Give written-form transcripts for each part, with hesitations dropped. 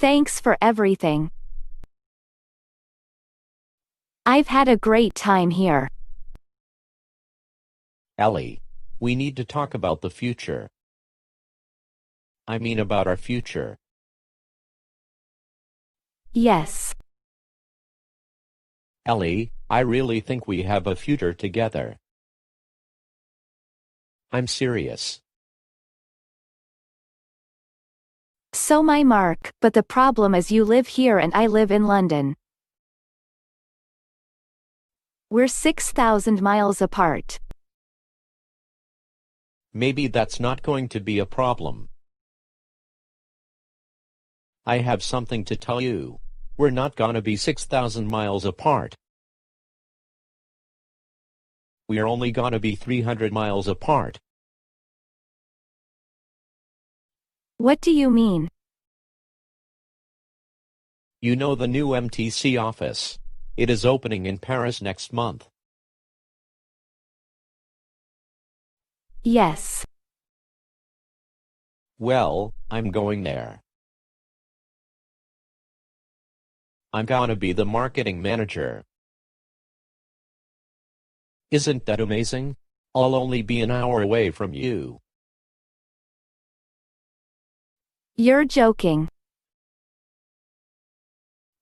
Thanks for everything. I've had a great time here. Ellie, we need to talk about the future. I mean about our future. Yes. Ellie, I really think we have a future together. I'm serious. So my Mark, but the problem is you live here and I live in London. We're 6,000 miles apart. Maybe that's not going to be a problem. I have something to tell you. We're not gonna be 6,000 miles apart. We're only gonna be 300 miles apart. What do you mean? You know the new MTC office. It is opening in Paris next month. Yes. Well, I'm going there. I'm gonna be the marketing manager. Isn't that amazing? I'll only be an hour away from you. You're joking.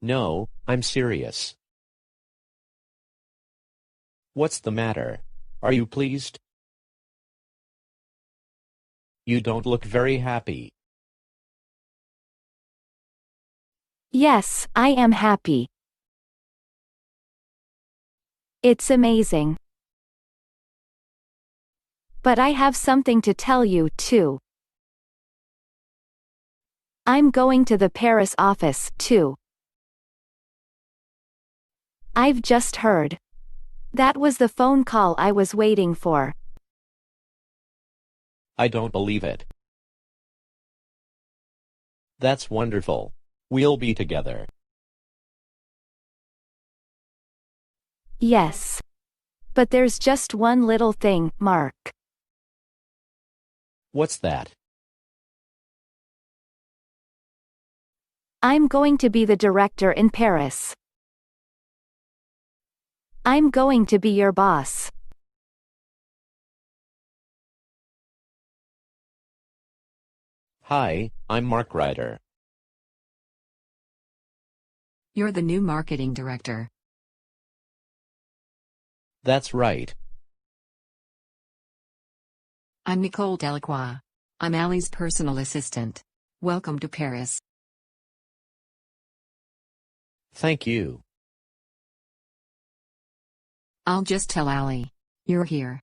No, I'm serious. What's the matter? Are you pleased? You don't look very happy. Yes, I am happy. It's amazing. But I have something to tell you, too. I'm going to the Paris office, too. I've just heard. That was the phone call I was waiting for. I don't believe it. That's wonderful. We'll be together. Yes. But there's just one little thing, Mark. What's that? I'm going to be the director in Paris. I'm going to be your boss. Hi, I'm Mark Ryder. You're the new marketing director. That's right. I'm Nicole Delacroix. I'm Allie's personal assistant. Welcome to Paris. Thank you. I'll just tell Allie. You're here.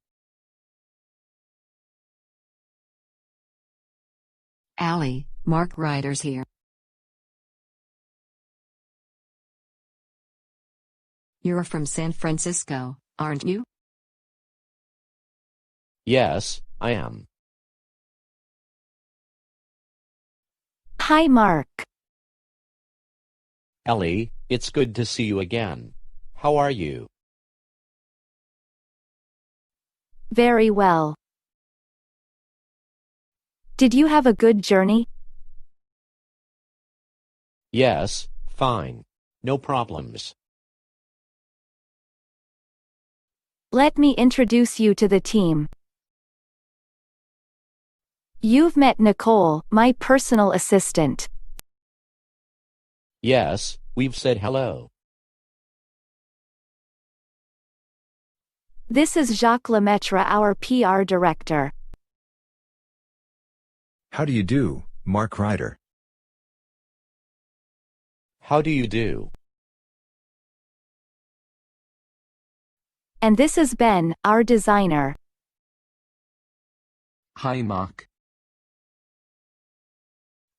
Allie, Mark Ryder's here. You're from San Francisco, aren't you? Yes, I am. Hi, Mark. Ellie, it's good to see you again. How are you? Very well. Did you have a good journey? Yes, fine. No problems. Let me introduce you to the team. You've met Nicole, my personal assistant. Yes, we've said hello. This is Jacques Lemaitre, our PR director. How do you do, Mark Ryder? How do you do? And this is Ben, our designer. Hi Mark.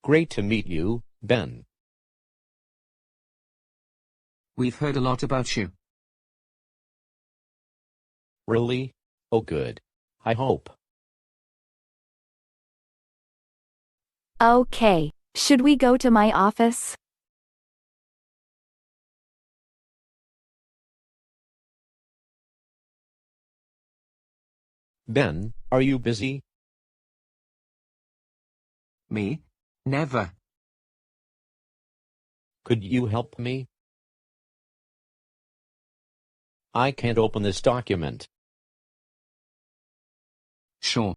Great to meet you, Ben. We've heard a lot about you. Really? Oh good. I hope. Okay, should we go to my office? Ben, are you busy? Me? Never. Could you help me? I can't open this document. Sure.